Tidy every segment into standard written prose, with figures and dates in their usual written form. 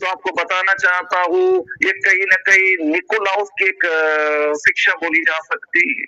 तो आपको बताना चाहता हूँ, ये कहीं ना कहीं निकोलाउस की एक शिक्षा बोली जा सकती है,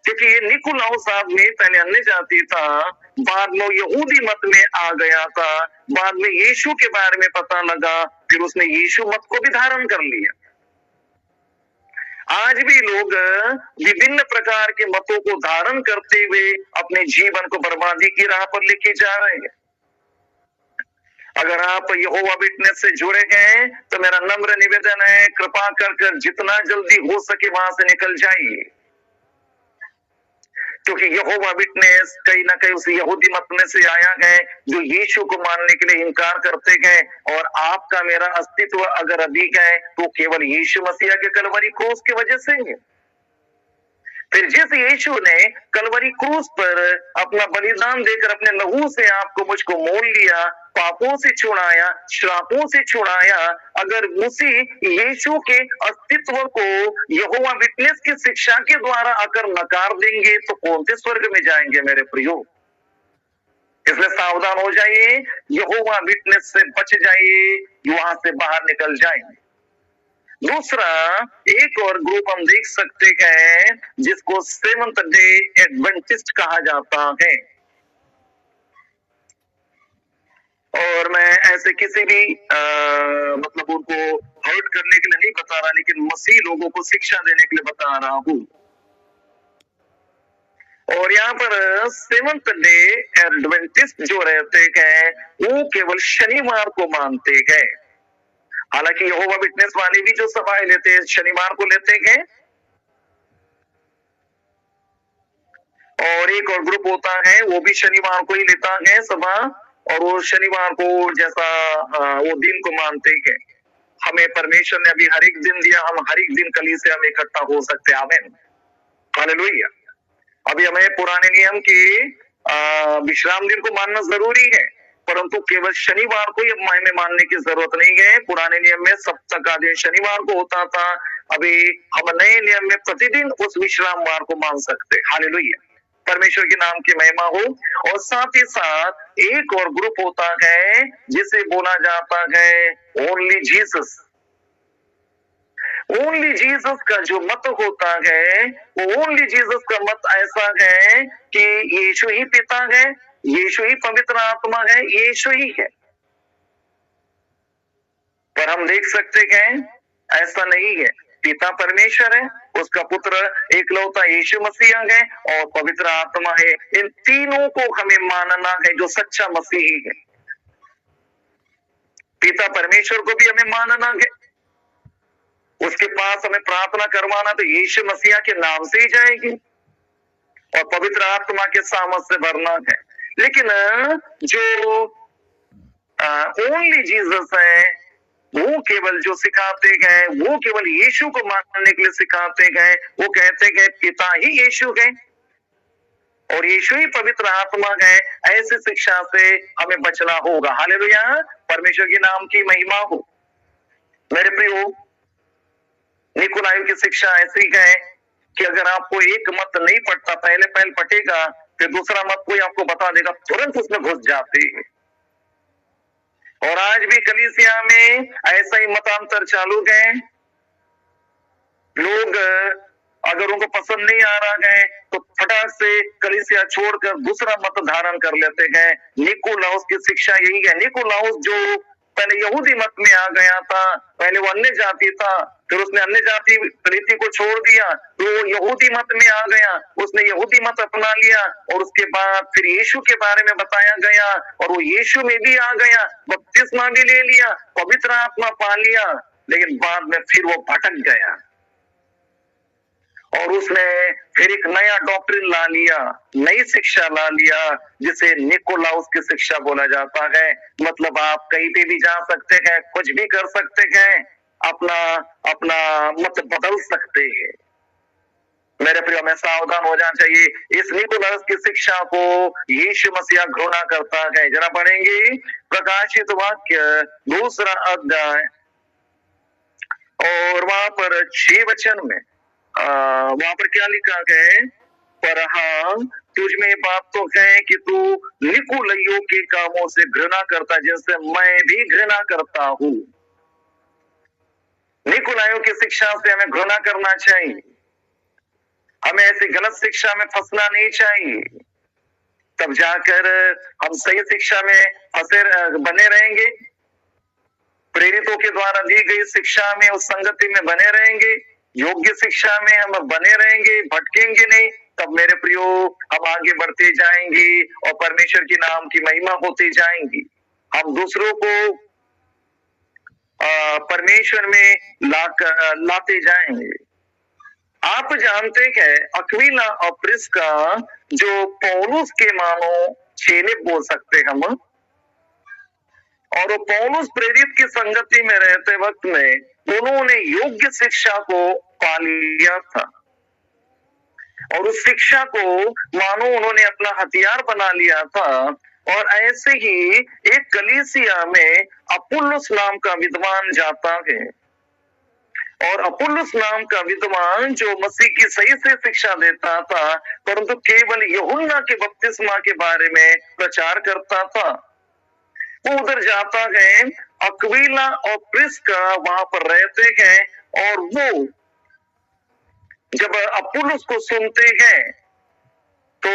क्योंकि ये निकोलाउस आदमी पहले अन्य जाति था, बाद में यहूदी मत में आ गया था, बाद में यीशु के बारे में पता लगा, फिर उसने यीशु मत को भी धारण कर लिया। आज भी लोग विभिन्न प्रकार के मतों को धारण करते हुए अपने जीवन को बर्बादी की राह पर लेके जा रहे हैं। अगर आप यहोवा विटनेस से जुड़े हैं तो मेरा नम्र निवेदन है, कृपा कर जितना जल्दी हो सके वहां से निकल जाइए, क्योंकि यहोवा विटनेस कहीं ना कहीं उस यहूदी मत में से आया है जो यीशु को मानने के लिए इनकार करते हैं। और आपका मेरा अस्तित्व अगर अभी है तो केवल यीशु मसीह के कलवरी क्रूस की वजह से है। फिर जिस यीशु ने कलवरी क्रूस पर अपना बलिदान देकर अपने लहू से आपको मुझको मोल लिया, पापों से छुड़ाया, श्रापों से छुड़ाया, अगर उसी यीशु के अस्तित्व को यहोवा विटनेस की शिक्षा के द्वारा अगर नकार देंगे तो कौन से स्वर्ग में जाएंगे मेरे प्रियो। इसलिए सावधान हो जाइए, यहोवा विटनेस से बच जाइए, वहां से बाहर निकल जाएंगे। दूसरा एक और ग्रुप हम देख सकते हैं जिसको सेवंथ डे एडवेंटिस्ट कहा जाता है। और मैं ऐसे किसी भी मतलब उनको हर्ट करने के लिए नहीं बता रहा, लेकिन मसीह लोगों को शिक्षा देने के लिए बता रहा हूं। और यहाँ पर सेवंथ डे एडवेंटिस्ट जो रहते हैं वो केवल शनिवार को मानते हैं। हालांकि यहोवा विटनेस वाले भी जो सभाएं लेते हैं शनिवार को लेते हैं। और एक और ग्रुप होता है वो भी शनिवार को ही लेता है सभा, और वो शनिवार को जैसा वो दिन को मानते हैं। हमें परमेश्वर ने अभी हर एक दिन दिया, हम हर एक दिन कलीसिया में इकट्ठा हो सकते हैं। आमीन, हालेलुया। अभी हमें पुराने नियम के विश्राम दिन को मानना जरूरी है, परंतु केवल शनिवार को ये हमें मानने की जरूरत नहीं है। पुराने नियम में सप्ताह का दिन शनिवार को होता था, अभी हम नए नियम में प्रतिदिन उस विश्रामवार को मान सकते। हालेलुया, परमेश्वर के नाम की महिमा हो। और साथ ही साथ एक और ग्रुप होता है जिसे बोला जाता है ओनली जीसस। ओनली जीसस का जो मत होता है वो ओनली जीसस का मत ऐसा है कि यीशु ही पिता है, यीशु ही पवित्र आत्मा है, यीशु ही है। पर हम देख सकते हैं ऐसा नहीं है। पिता परमेश्वर है, उसका पुत्र एकलौता यीशु मसीह है और पवित्र आत्मा है। इन तीनों को हमें मानना है जो सच्चा मसीही है। पिता परमेश्वर को भी हमें मानना है, उसके पास हमें प्रार्थना करवाना तो यीशु मसीह के नाम से ही जाएगी, और पवित्र आत्मा के सामर्थ से भरना है। लेकिन जो ओनली जीसस है वो केवल जो सिखाते हैं, वो केवल यीशु को मानने के लिए सिखाते हैं। वो कहते हैं पिता ही यीशु है और यीशु ही पवित्र आत्मा है। ऐसी शिक्षा से हमें बचना होगा। हालेलुया, परमेश्वर के नाम की महिमा हो। मेरे प्रियो, निकोलाई की शिक्षा ऐसी है कि अगर आपको एक मत नहीं पढ़ता, पहले पटेगा, फिर दूसरा मत कोई आपको बता देगा, तुरंत उसमें घुस जाते हैं। और आज भी कलीसिया में ऐसा ही मतांतर चालू है। लोग अगर उनको पसंद नहीं आ रहा है तो फटाक से कलीसिया छोड़कर दूसरा मत धारण कर लेते हैं। निकोलाउस की शिक्षा यही है। निकोलाउस जो पहले यहूदी मत में आ गया था, पहले वो अन्य जाति था, फिर उसने अन्य जाति रीति को छोड़ दिया तो यहूदी मत में आ गया, उसने यहूदी मत अपना लिया, और उसके बाद फिर यीशु के बारे में बताया गया और वो यीशु में भी आ गया, बपतिस्मा भी ले लिया, पवित्र आत्मा पा लिया, लेकिन बाद में फिर वो भटक गया और उसने फिर एक नया डॉक्ट्रिन ला लिया, नई शिक्षा ला लिया, जिसे निकोलाउस की शिक्षा बोला जाता है। मतलब आप कहीं पे भी जा सकते हैं, कुछ भी कर सकते हैं, अपना अपना मत बदल सकते हैं। मेरे प्रिय, में सावधान हो जाना चाहिए। इस निकोलाउस की शिक्षा को यीशु मसीह घृणा करता है। जरा पढ़ेंगे प्रकाशित वाक्य 2 अध्याय और वहां पर 6 वचन में वहां पर क्या लिखा है? पर हाँ, तुझ में ये बात तो है कि तू निकुलइयों के कामों से घृणा करता, जिनसे मैं भी घृणा करता हूं। निकुलाइयों की शिक्षा से हमें घृणा करना चाहिए, हमें ऐसी गलत शिक्षा में फंसना नहीं चाहिए, तब जाकर हम सही शिक्षा में फंसे बने रहेंगे, प्रेरितों के द्वारा दी गई शिक्षा में उस संगति में बने रहेंगे, योग्य शिक्षा में हम बने रहेंगे, भटकेंगे नहीं। तब मेरे प्रियो हम आगे बढ़ते जाएंगे और परमेश्वर के नाम की महिमा होती जाएंगी। हम दूसरों को परमेश्वर में लाते जाएंगे। आप जानते हैं अक्विला और प्रिस्का जो पौलुस के मानो चेले बोल सकते हम, और वो पौलुस प्रेरित की संगति में रहते वक्त में उन्होंने योग्य शिक्षा को पा लिया था और उस शिक्षा को मानो उन्होंने अपना हथियार बना लिया था। और ऐसे ही एक कलीसिया में अपुल्लोस नाम का विद्वान जाता है, और अपुल्लोस नाम का विद्वान जो मसीह की सही से शिक्षा देता था, परंतु केवल यूहन्ना के बपतिस्मा के बारे में प्रचार करता था। वो उधर जाता है, अक्विला और प्रिस्का वहां पर रहते हैं, और वो जब अपुल्लोस को सुनते हैं तो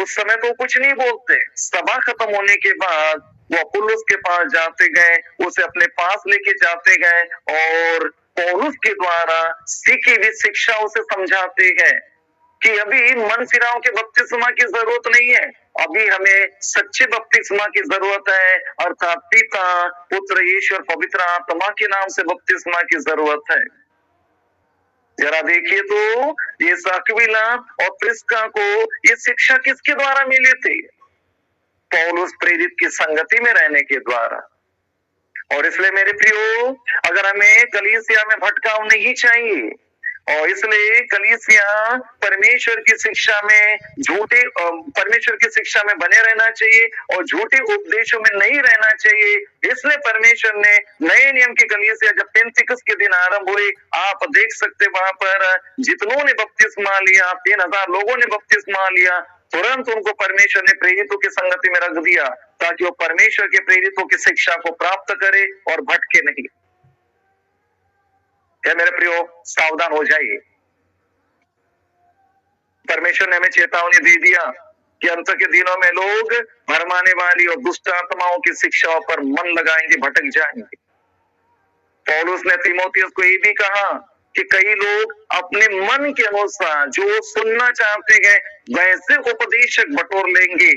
उस समय तो कुछ नहीं बोलते। सभा खत्म होने के बाद वो अपुल्लोस के पास जाते गए, उसे अपने पास लेके जाते गए और पौलुस के द्वारा सीखी हुई शिक्षा उसे समझाते हैं कि अभी मन फिराव के बपतिस्मा की जरूरत नहीं है, अभी हमें सच्चे बपतिस्मा की जरूरत है, अर्थात पिता पुत्र ईश्वर पवित्र आत्मा के नाम से बपतिस्मा की जरूरत है। जरा देखिए तो ये अक्विला और प्रिस्का को ये शिक्षा किसके द्वारा मिली थी? पौलुस प्रेरित की संगति में रहने के द्वारा। और इसलिए मेरे प्रियो, अगर हमें कलीसिया में भटकाव नहीं चाहिए, और इसलिए कलीसिया परमेश्वर की शिक्षा में परमेश्वर की शिक्षा में बने रहना चाहिए और झूठे उपदेशों में नहीं रहना चाहिए। इसलिए परमेश्वर ने नए नियम की कलीसिया जब पेंतिकुस्त के दिन आरंभ हुई, आप देख सकते वहां पर जितनों ने बपतिस्मा लिया, 3000 लोगों ने बपतिस्मा लिया, तुरंत उनको परमेश्वर ने प्रेरितों की संगति में रख दिया ताकि वो परमेश्वर के प्रेरितों की शिक्षा को प्राप्त करे और भटके नहीं। क्या मेरे प्रियो, सावधान हो जाइए। परमेश्वर ने हमें चेतावनी दे दिया कि अंत के दिनों में लोग भरमाने वाली और दुष्ट आत्माओं की शिक्षाओं पर मन लगाएंगे, भटक जाएंगे। पौलुस ने तीमुथियुस को ये भी कहा कि कई लोग अपने मन के अनुसार जो सुनना चाहते हैं वैसे उपदेशक बटोर लेंगे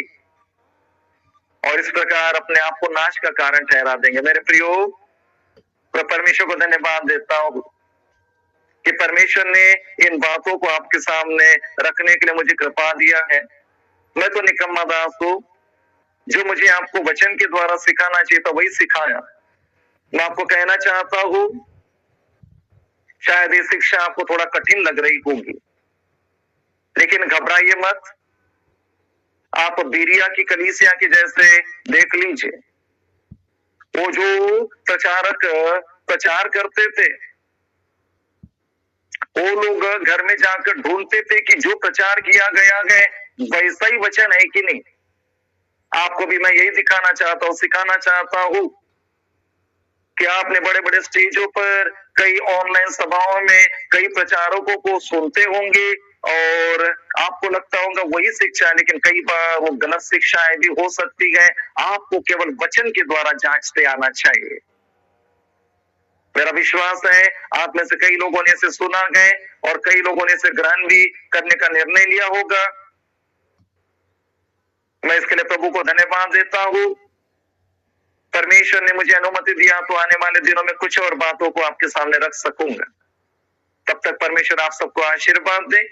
और इस प्रकार अपने आप को नाश का कारण ठहरा देंगे। मेरे प्रियो, परमेश्वर को धन्यवाद देता हूं कि परमेश्वर ने इन बातों को आपके सामने रखने के लिए मुझे कृपा दिया है। मैं तो निकम्मा दास हूं, जो मुझे आपको वचन के द्वारा सिखाना चाहिए था वही सिखाया। मैं आपको कहना चाहता हूं, शायद ये शिक्षा आपको थोड़ा कठिन लग रही होगी, लेकिन घबराइए मत। आप बिरिया की कलीसिया के जैसे देख लीजिए, वो जो प्रचारक प्रचार करते थे, वो लोग घर में जाकर ढूंढते थे कि जो प्रचार किया गया है वैसा ही वचन है कि नहीं। आपको भी मैं यही दिखाना चाहता हूं, सिखाना चाहता हूं कि आपने बड़े बड़े स्टेजों पर, कई ऑनलाइन सभाओं में कई प्रचारकों को सुनते होंगे और आपको लगता होगा वही शिक्षा है, लेकिन कई बार वो गलत शिक्षाएं भी हो सकती है। आपको केवल वचन के द्वारा जांचते आना चाहिए। मेरा विश्वास है आप में से कई लोगों ने इसे सुना है और कई लोगों ने इसे ग्रहण भी करने का निर्णय लिया होगा। मैं इसके लिए प्रभु को धन्यवाद देता हूं। परमेश्वर ने मुझे अनुमति दिया तो आने वाले दिनों में कुछ और बातों को आपके सामने रख सकूंगा। तब तक परमेश्वर आप सबको आशीर्वाद दे।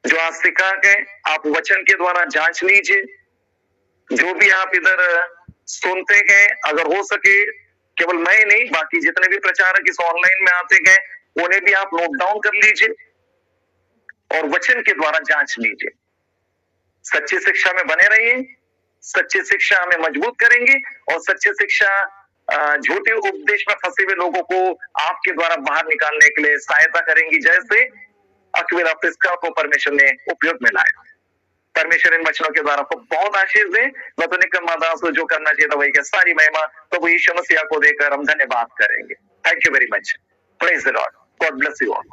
जो आज सिखा है आप वचन के द्वारा जांच लीजिए। जो भी आप इधर सुनते हैं, अगर हो सके केवल मैं नहीं, बाकी जितने भी प्रचारक इस ऑनलाइन में आते हैं उन्हें भी आप नोट डाउन कर लीजिए और वचन के द्वारा जांच लीजिए। सच्ची शिक्षा में बने रहिए। सच्ची शिक्षा हमें मजबूत करेंगे और सच्ची शिक्षा झूठे उपदेश में फंसे हुए लोगों को आपके द्वारा बाहर निकालने के लिए सहायता करेंगी, जैसे अक्विला प्रिस्का को परमेश्वर ने उपयोग में लाया। परमेश्वर इन वचनों के द्वारा आपको बहुत आशीष दे। वह तो निकम्मा दास जो करना चाहिए था वही के सारी महिमा प्रभु यीशु मसीह को देकर हम धन्यवाद करेंगे। Thank you very much. Praise the Lord. God bless you all.